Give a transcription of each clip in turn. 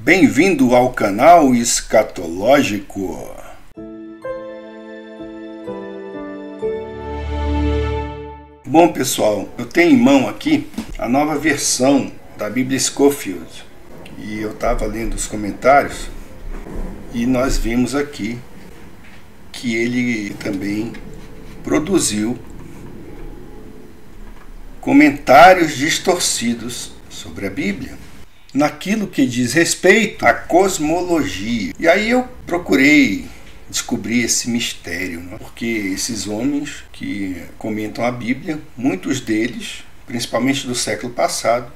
Bem-vindo ao canal Escatológico. Bom, pessoal, eu tenho em mão aqui a nova versão da Bíblia Scofield. E eu estava lendo os comentários e nós vimos aqui que ele também produziu comentários distorcidos sobre a Bíblia, naquilo que diz respeito à cosmologia. E aí eu procurei descobrir esse mistério, né? Porque esses homens que comentam a Bíblia, muitos deles, principalmente do século passado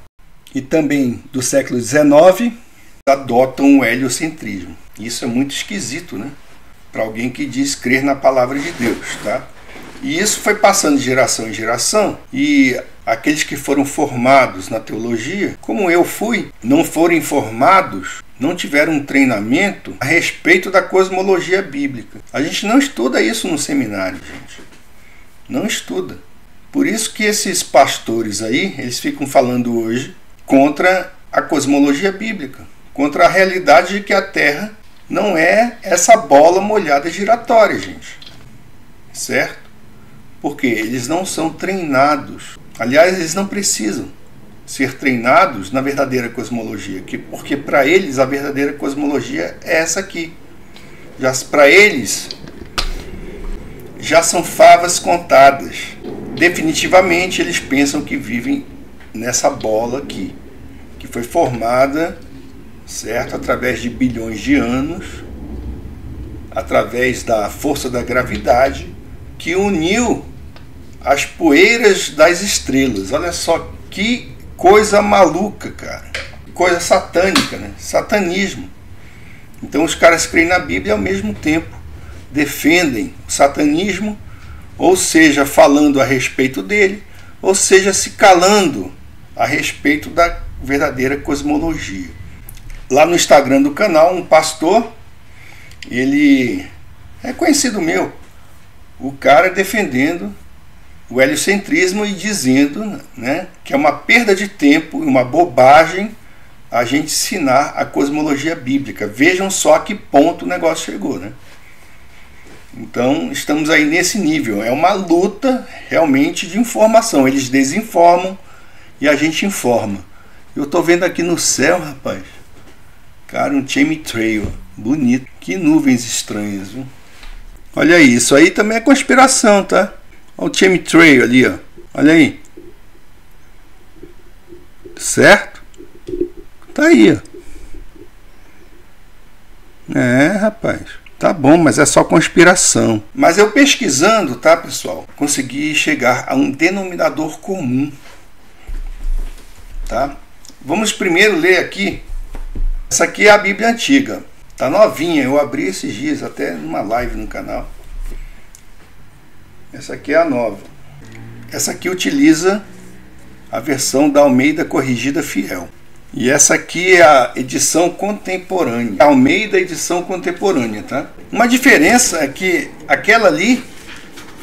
e também do século XIX, adotam o heliocentrismo. Isso é muito esquisito, né? Para alguém que diz crer na palavra de Deus, tá? E isso foi passando de geração em geração, e aqueles que foram formados na teologia, como eu fui, não foram informados, não tiveram um treinamento a respeito da cosmologia bíblica. A gente não estuda isso no seminário, gente. Não estuda. Por isso que esses pastores aí, eles ficam falando hoje contra a cosmologia bíblica, contra a realidade de que a Terra não é essa bola molhada giratória, gente. Certo? Porque eles não são treinados. Aliás, eles não precisam ser treinados na verdadeira cosmologia, porque para eles a verdadeira cosmologia é essa aqui. Para eles já são favas contadas. Definitivamente eles pensam que vivem nessa bola aqui, que foi formada, certo, através de bilhões de anos, através da força da gravidade, que uniu as poeiras das estrelas. Olha só que coisa maluca, cara. Coisa satânica, né? Satanismo. Então os caras creem na Bíblia e ao mesmo tempo defendem o satanismo, ou seja, falando a respeito dele, ou seja, se calando a respeito da verdadeira cosmologia. Lá no Instagram do canal, um pastor, ele é conhecido meu, o cara defendendo o heliocentrismo e dizendo, né, que é uma perda de tempo e uma bobagem a gente ensinar a cosmologia bíblica. Vejam só a que ponto o negócio chegou, né? Então estamos aí nesse nível. É uma luta realmente de informação. Eles desinformam e a gente informa. Eu estou vendo aqui no céu, rapaz, cara, um chemtrail bonito. Que nuvens estranhas, viu? Olha aí, isso aí também é conspiração, tá? Olha o chemtrail ali, ó. Olha aí. Certo? Tá aí, ó. É, rapaz. Tá bom, mas é só conspiração. Mas eu pesquisando, tá, pessoal, consegui chegar a um denominador comum. Tá? Vamos primeiro ler aqui. Essa aqui é a Bíblia Antiga. Tá novinha, eu abri esses dias, até numa live no canal. Essa aqui é a nova. Essa aqui utiliza a versão da Almeida Corrigida Fiel. E essa aqui é a edição contemporânea. A Almeida edição contemporânea, tá? Uma diferença é que aquela ali,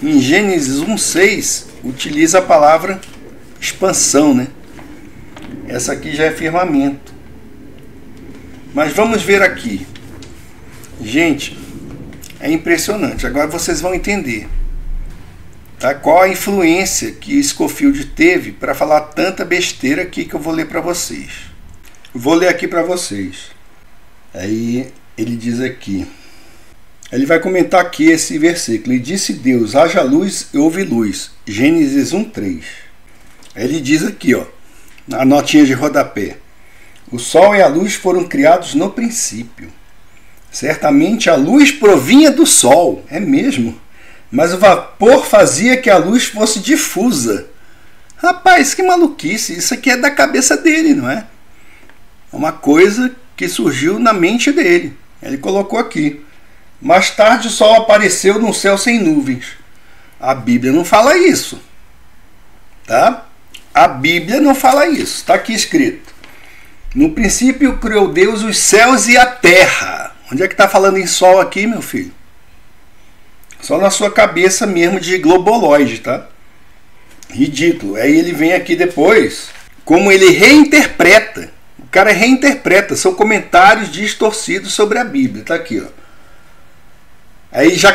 em Gênesis 1:6, utiliza a palavra expansão, né? Essa aqui já é firmamento. Mas vamos ver aqui. Gente, é impressionante. Agora vocês vão entender, tá? Qual a influência que Scofield teve para falar tanta besteira aqui que eu vou ler para vocês. Vou ler aqui para vocês. Aí ele diz aqui. Ele vai comentar aqui esse versículo. E disse Deus, haja luz e houve luz. Gênesis 1:3. Aí ele diz aqui, ó, na notinha de rodapé. O sol e a luz foram criados no princípio. Certamente a luz provinha do sol, é mesmo, mas o vapor fazia que a luz fosse difusa. Rapaz, que maluquice, isso aqui é da cabeça dele, não é? É uma coisa que surgiu na mente dele. Ele colocou aqui. Mais tarde o sol apareceu num céu sem nuvens. A Bíblia não fala isso, tá? A Bíblia não fala isso, está aqui escrito. No princípio criou Deus os céus e a terra. Onde é que está falando em sol aqui, meu filho? Só na sua cabeça mesmo de globoloide, tá? Ridículo. Aí ele vem aqui depois, como ele reinterpreta cara reinterpreta, são comentários distorcidos sobre a Bíblia. Tá aqui, ó. Aí ele já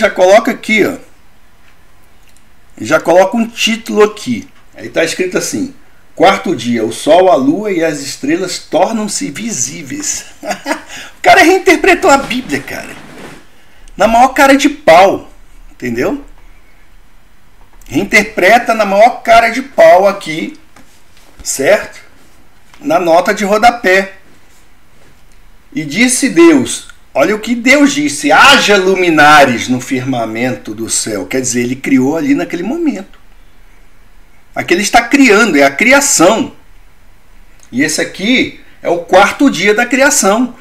coloca aqui, ó. Ele já coloca um título aqui. Aí tá escrito assim: quarto dia, o sol, a lua e as estrelas tornam-se visíveis. O cara reinterpretou a Bíblia, cara. Na maior cara de pau. Entendeu? Reinterpreta na maior cara de pau aqui, certo? Na nota de rodapé. E disse Deus, olha o que Deus disse: haja luminares no firmamento do céu. Quer dizer, ele criou ali naquele momento. Aqui ele está criando, é a criação. E esse aqui é o quarto dia da criação.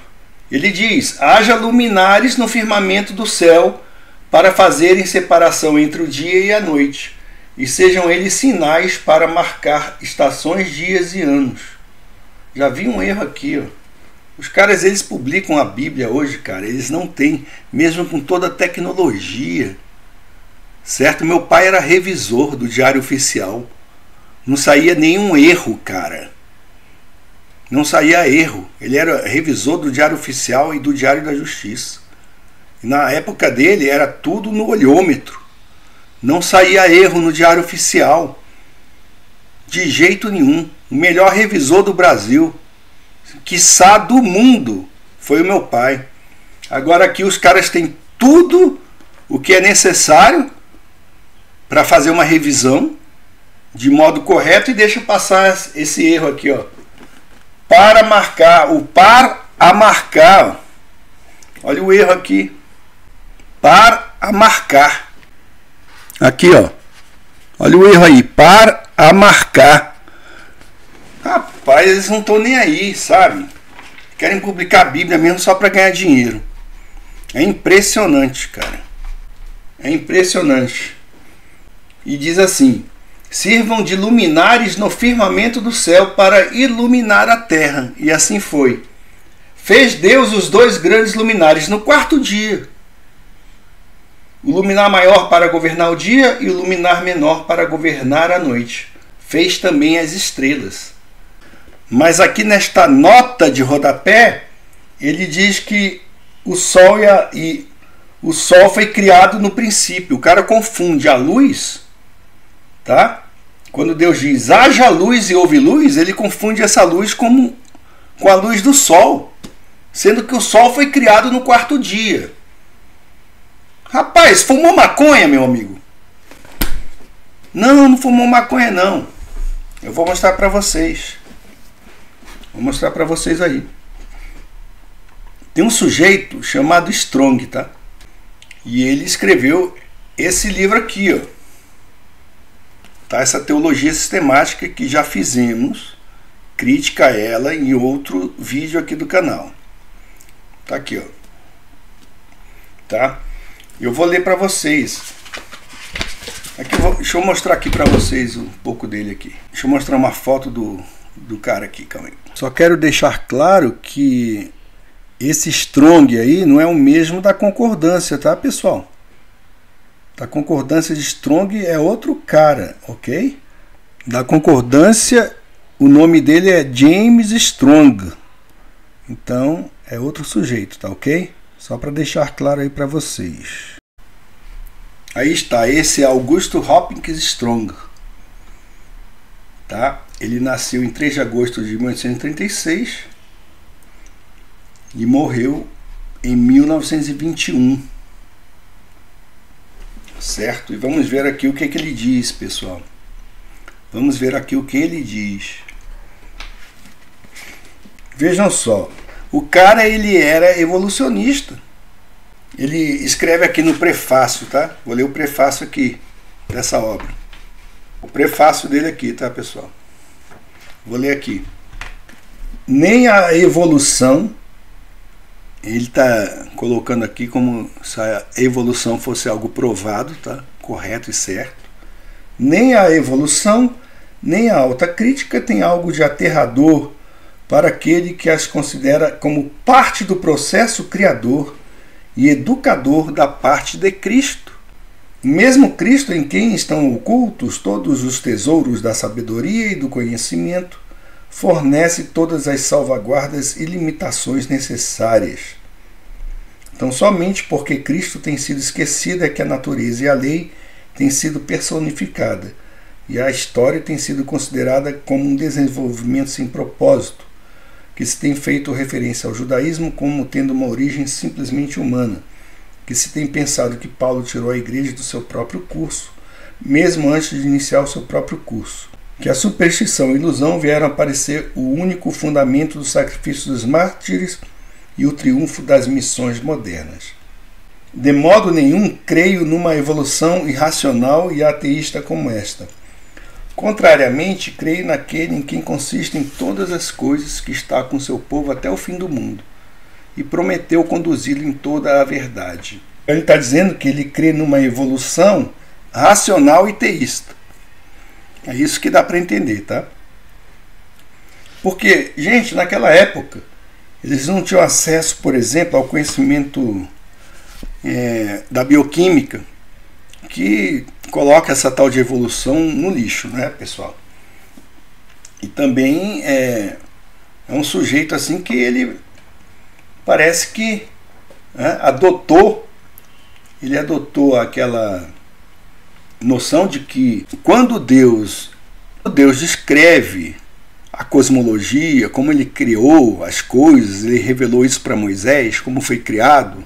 Ele diz: haja luminares no firmamento do céu, para fazerem separação entre o dia e a noite, e sejam eles sinais para marcar estações, dias e anos. Já vi um erro aqui, ó. Os caras, eles publicam a Bíblia hoje, cara, eles não têm, mesmo com toda a tecnologia, certo? Meu pai era revisor do Diário Oficial, não saía nenhum erro, cara, não saía erro. Ele era revisor do Diário Oficial e do Diário da Justiça. Na época dele era tudo no olhômetro. Não saía erro no Diário Oficial. De jeito nenhum. O melhor revisor do Brasil, quiçá do mundo, foi o meu pai. Agora aqui os caras têm tudo o que é necessário para fazer uma revisão de modo correto e deixa passar esse erro aqui, ó. Para marcar, o par a marcar. Olha o erro aqui. Par a marcar. Aqui, ó. Olha o erro aí. Par a marcar. Rapaz, eles não estão nem aí, sabe? Querem publicar a Bíblia mesmo só para ganhar dinheiro. É impressionante, cara. É impressionante. E diz assim: sirvam de luminares no firmamento do céu para iluminar a terra. E assim foi. Fez Deus os dois grandes luminares no quarto dia. O luminar maior para governar o dia e o luminar menor para governar a noite. Fez também as estrelas. Mas aqui nesta nota de rodapé, ele diz que o sol o sol foi criado no princípio. O cara confunde a luz, tá? Quando Deus diz haja luz e houve luz, ele confunde essa luz com a luz do sol, sendo que o sol foi criado no quarto dia. Rapaz, fumou maconha, meu amigo? Não, não fumou maconha não. Eu vou mostrar para vocês. Vou mostrar para vocês aí. Tem um sujeito chamado Strong, tá? E ele escreveu esse livro aqui, ó. Tá? Essa teologia sistemática que já fizemos, crítica a ela em outro vídeo aqui do canal. Tá aqui, ó. Tá? Eu vou ler para vocês. Aqui deixa eu mostrar aqui para vocês um pouco dele aqui. Deixa eu mostrar uma foto do cara aqui, calma aí. Só quero deixar claro que esse Strong aí não é o mesmo da concordância, tá, pessoal? Da concordância de Strong é outro cara, ok? Da concordância, o nome dele é James Strong. Então, é outro sujeito, tá ok? Só para deixar claro aí para vocês. Aí está, esse é Augusto Hopkins Strong. Tá? Ele nasceu em 3 de agosto de 1836 e morreu em 1921. Certo? E vamos ver aqui o que ele diz, pessoal. Vamos ver aqui o que ele diz. Vejam só. O cara, ele era evolucionista. Ele escreve aqui no prefácio, tá? Vou ler o prefácio aqui dessa obra. O prefácio dele aqui, tá, pessoal? Vou ler aqui. Nem a evolução, ele está colocando aqui como se a evolução fosse algo provado, tá? Correto e certo. Nem a evolução, nem a autocrítica tem algo de aterrador para aquele que as considera como parte do processo criador e educador da parte de Cristo. O mesmo Cristo em quem estão ocultos todos os tesouros da sabedoria e do conhecimento, fornece todas as salvaguardas e limitações necessárias. Então, somente porque Cristo tem sido esquecido é que a natureza e a lei têm sido personificada, e a história tem sido considerada como um desenvolvimento sem propósito, que se tem feito referência ao judaísmo como tendo uma origem simplesmente humana, que se tem pensado que Paulo tirou a igreja do seu próprio curso, mesmo antes de iniciar o seu próprio curso, que a superstição e a ilusão vieram a parecer o único fundamento do sacrifício dos mártires e o triunfo das missões modernas. De modo nenhum creio numa evolução irracional e ateísta como esta. Contrariamente, creio naquele em quem consistem todas as coisas, que está com seu povo até o fim do mundo, e prometeu conduzi-lo em toda a verdade. Ele está dizendo que ele crê numa evolução racional e teísta. É isso que dá para entender, tá? Porque, gente, naquela época, eles não tinham acesso, por exemplo, ao conhecimento da bioquímica, que coloca essa tal de evolução no lixo, né, pessoal? E também é um sujeito assim que ele parece que ele adotou aquela noção de que quando Deus descreve a cosmologia, como ele criou as coisas, ele revelou isso para Moisés, como foi criado,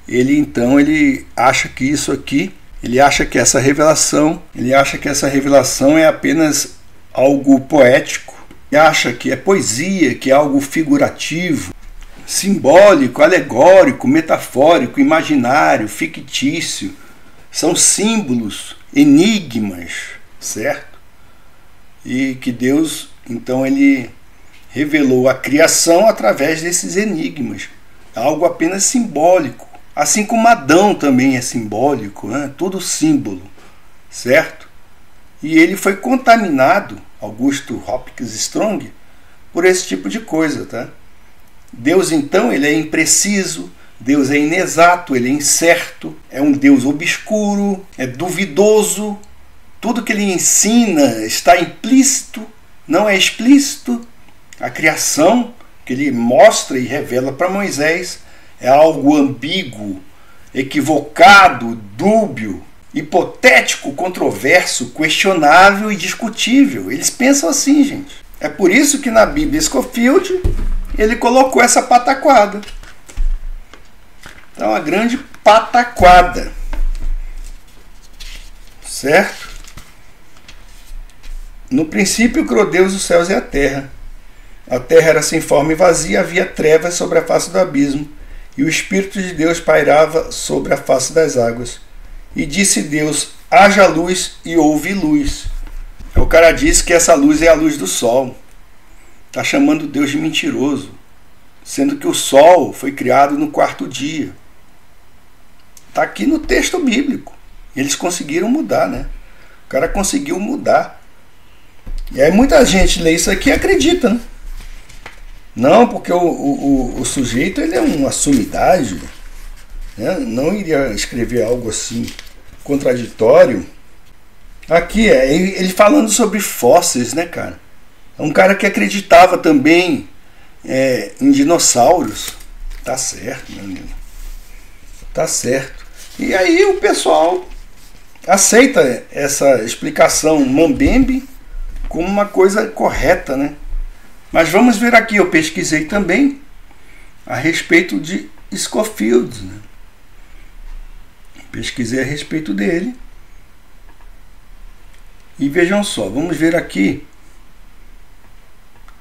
ele acha que isso aqui, ele acha que essa revelação é apenas algo poético, ele acha que é poesia, que é algo figurativo, simbólico, alegórico, metafórico, imaginário, fictício. São símbolos, enigmas, certo? E que Deus, então, ele revelou a criação através desses enigmas. Algo apenas simbólico. Assim como Adão também é simbólico, né? Tudo símbolo, certo? E ele foi contaminado, Augusto Hopkins Strong, por esse tipo de coisa, tá? Deus, então, ele é impreciso, Deus é inexato, ele é incerto, é um Deus obscuro, é duvidoso. Tudo que ele ensina está implícito, não é explícito. A criação que ele mostra e revela para Moisés é algo ambíguo, equivocado, dúbio, hipotético, controverso, questionável e discutível. Eles pensam assim, gente. É por isso que na Bíblia Scofield ele colocou essa pataquada. Então, uma grande pataquada. Certo? No princípio criou Deus os céus e a terra. A terra era sem forma e vazia, havia trevas sobre a face do abismo, e o Espírito de Deus pairava sobre a face das águas. E disse Deus, haja luz, e houve luz. O cara disse que essa luz é a luz do sol. Está chamando Deus de mentiroso, sendo que o sol foi criado no quarto dia. Está aqui no texto bíblico. Eles conseguiram mudar, né? O cara conseguiu mudar. E aí muita gente lê isso aqui e acredita, né? Não, porque o sujeito ele é uma sumidade, né? Não iria escrever algo assim contraditório. Aqui ele falando sobre fósseis, né, cara? É um cara que acreditava também em dinossauros. Tá certo, meu amigo. Tá certo. E aí o pessoal aceita essa explicação mambembe como uma coisa correta, né? Mas vamos ver aqui, eu pesquisei também a respeito de Scofield, né? Pesquisei a respeito dele. E vejam só, vamos ver aqui.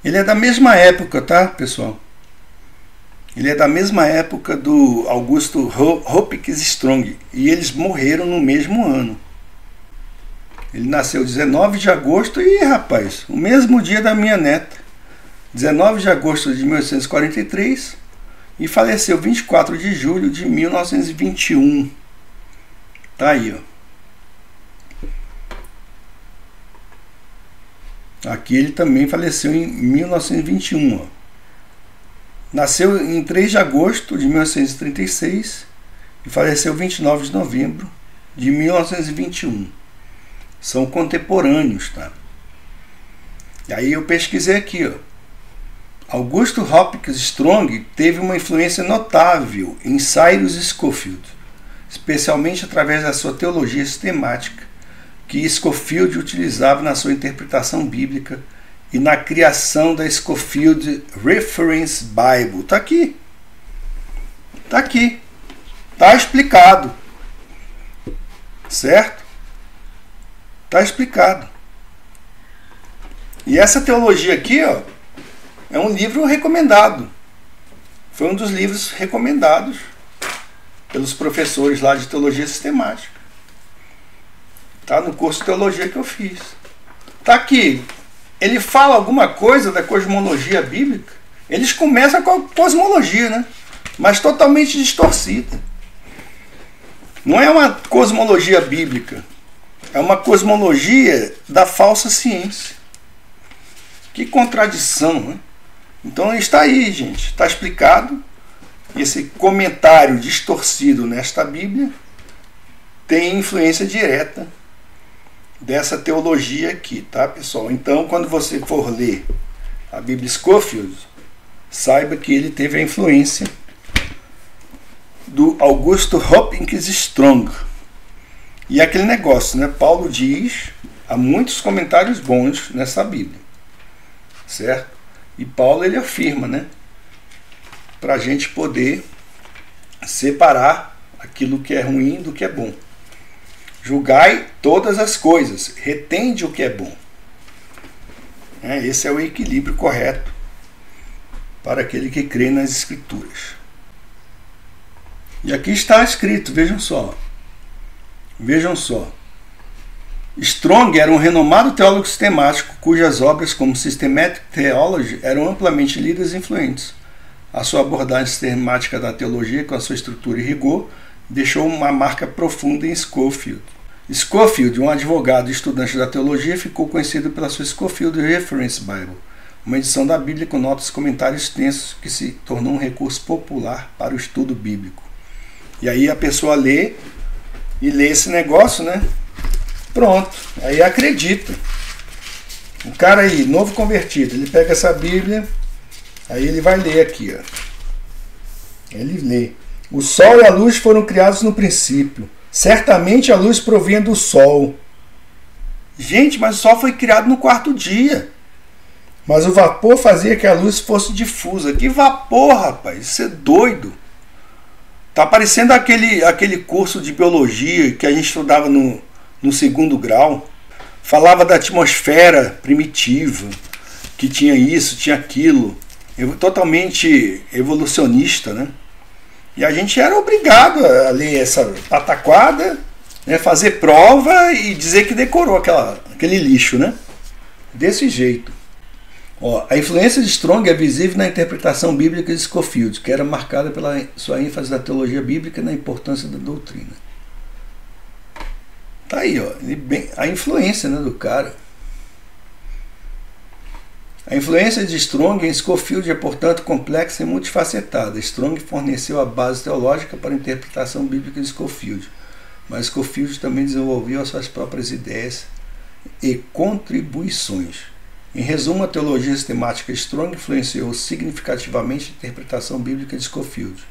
Ele é da mesma época, tá, pessoal? Ele é da mesma época do Augusto Hopkins Strong. E eles morreram no mesmo ano. Ele nasceu 19 de agosto e, rapaz, o mesmo dia da minha neta. 19 de agosto de 1843 e faleceu 24 de julho de 1921. Tá aí, ó. Aqui ele também faleceu em 1921. Ó. Nasceu em 3 de agosto de 1936 e faleceu 29 de novembro de 1921. São contemporâneos, tá? E aí eu pesquisei aqui, ó. Augusto Hopkins Strong teve uma influência notável em Cyrus Scofield, especialmente através da sua teologia sistemática, que Scofield utilizava na sua interpretação bíblica e na criação da Scofield Reference Bible. Está aqui. Está aqui. Está explicado. Certo? Está explicado. E essa teologia aqui, ó, é um livro recomendado. Foi um dos livros recomendados pelos professores lá de teologia sistemática. Tá no curso de teologia que eu fiz. Tá aqui. Ele fala alguma coisa da cosmologia bíblica. Eles começam com a cosmologia, né? Mas totalmente distorcida. Não é uma cosmologia bíblica. É uma cosmologia da falsa ciência. Que contradição, né? Então está aí, gente. Está explicado. Esse comentário distorcido nesta Bíblia tem influência direta dessa teologia aqui, tá, pessoal? Então, quando você for ler a Bíblia Scofield, saiba que ele teve a influência do Augusto Hopkins Strong. E é aquele negócio, né? Paulo diz, há muitos comentários bons nessa Bíblia, certo? E Paulo, ele afirma, né? Para a gente poder separar aquilo que é ruim do que é bom. Julgai todas as coisas, retende o que é bom. Esse é o equilíbrio correto para aquele que crê nas Escrituras. E aqui está escrito, vejam só. Vejam só. Strong era um renomado teólogo sistemático, cujas obras, como Systematic Theology, eram amplamente lidas e influentes. A sua abordagem sistemática da teologia, com a sua estrutura e rigor, deixou uma marca profunda em Scofield. Scofield, um advogado e estudante da teologia, ficou conhecido pela sua Scofield Reference Bible, uma edição da Bíblia com notas e comentários extensos que se tornou um recurso popular para o estudo bíblico. E aí a pessoa lê esse negócio, né? Pronto, aí acredita. O cara aí, novo convertido, ele pega essa Bíblia, aí ele vai ler aqui, ó. Ele lê: o sol e a luz foram criados no princípio. Certamente a luz provém do sol. Gente, mas o sol foi criado no quarto dia. Mas o vapor fazia que a luz fosse difusa. Que vapor, rapaz? Isso é doido. Tá parecendo aquele curso de biologia que a gente estudava no 2º grau. Falava da atmosfera primitiva, que tinha isso, tinha aquilo. Totalmente evolucionista, né? E a gente era obrigado a ler essa pataquada, né, fazer prova e dizer que decorou aquele lixo, né? Desse jeito. Ó, a influência de Strong é visível na interpretação bíblica de Scofield, que era marcada pela sua ênfase da teologia bíblica e na importância da doutrina. Tá aí, ó, a influência, né, do cara. A influência de Strong em Scofield é, portanto, complexa e multifacetada. Strong forneceu a base teológica para a interpretação bíblica de Scofield, mas Scofield também desenvolveu as suas próprias ideias e contribuições. Em resumo, a teologia sistemática Strong influenciou significativamente a interpretação bíblica de Scofield,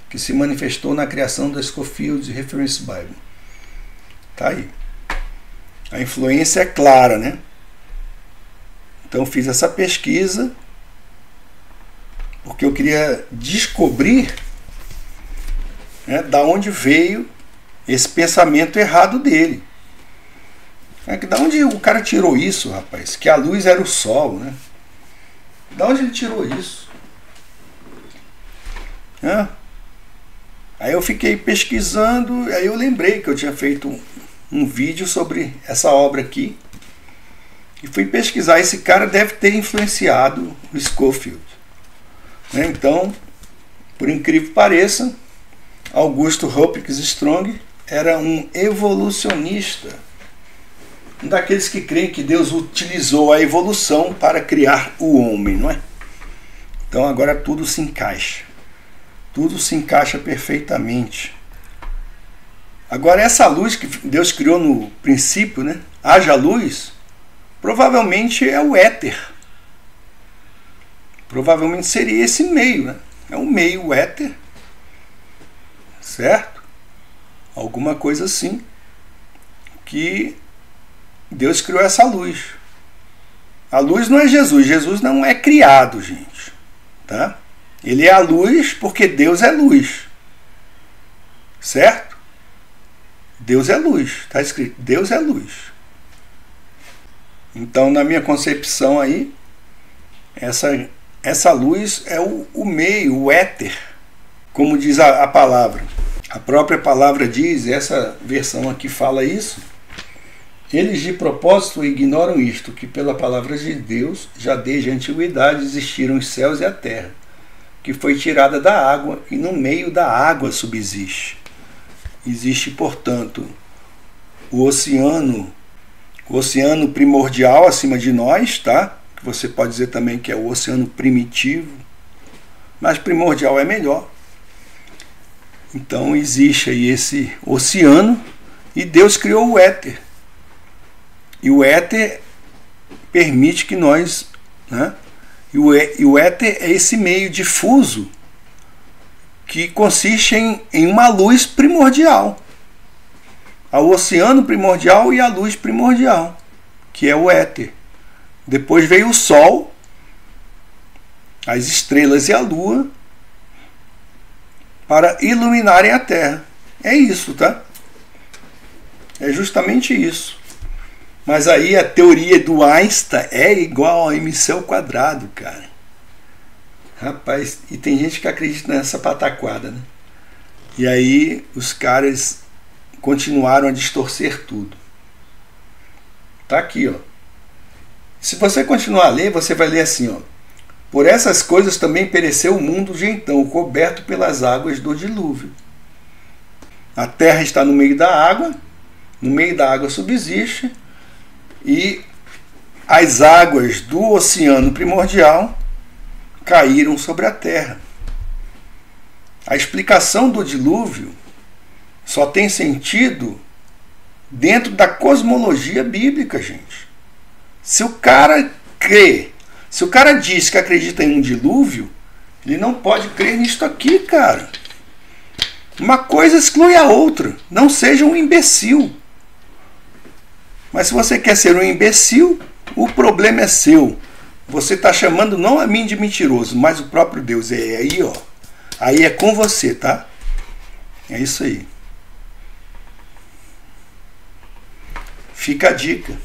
que se manifestou na criação da Scofield Reference Bible. Tá aí. A influência é clara, né? Então fiz essa pesquisa porque eu queria descobrir, né, da onde veio esse pensamento errado dele. Da onde o cara tirou isso, rapaz? Que a luz era o sol, né? Da onde ele tirou isso? Aí eu fiquei pesquisando, aí eu lembrei que eu tinha feito um vídeo sobre essa obra aqui. E fui pesquisar. Esse cara deve ter influenciado o Scofield, né? Então, por incrível que pareça, Augusto Hopkins Strong era um evolucionista, um daqueles que creem que Deus utilizou a evolução para criar o homem, não é? Então agora tudo se encaixa. Tudo se encaixa perfeitamente. Agora essa luz que Deus criou no princípio, né? Haja luz. provavelmente é o éter. Provavelmente seria esse meio, né? É um meio, o éter, certo? Alguma coisa assim, que Deus criou essa luz. A luz não é Jesus. Jesus não é criado, gente. Tá? Ele é a luz porque Deus é luz. Certo? Deus é luz. Está escrito, Deus é luz. Então, na minha concepção aí, essa luz é o meio, o éter, como diz a palavra. A própria palavra diz, essa versão aqui fala isso. Eles de propósito ignoram isto, que pela palavra de Deus, já desde a antiguidade existiram os céus e a terra, que foi tirada da água e no meio da água subsiste. Existe, portanto, o oceano primordial acima de nós, tá? Que você pode dizer também que é o oceano primitivo, mas primordial é melhor. Então existe aí esse oceano e Deus criou o éter. E o éter permite que nós, né? E o éter é esse meio difuso que consiste em uma luz primordial. Há o oceano primordial e a luz primordial, que é o éter. Depois veio o Sol, as estrelas e a Lua, para iluminarem a Terra. É isso, tá? É justamente isso. Mas aí a teoria do Einstein é igual a mc², cara. Rapaz, e tem gente que acredita nessa pataquada, né? E aí os caras continuaram a distorcer tudo. Tá aqui, ó. Se você continuar a ler, você vai ler assim, ó. Por essas coisas também pereceu o mundo de então, coberto pelas águas do dilúvio. A terra está no meio da água subsiste, e as águas do oceano primordial caíram sobre a terra. A explicação do dilúvio só tem sentido dentro da cosmologia bíblica, gente. Se o cara diz que acredita em um dilúvio, ele não pode crer nisto aqui, cara. Uma coisa exclui a outra. Não seja um imbecil. Mas se você quer ser um imbecil, o problema é seu. Você está chamando não a mim de mentiroso, mas o próprio Deus. É aí, ó. Aí é com você, tá? É isso aí. Fica a dica.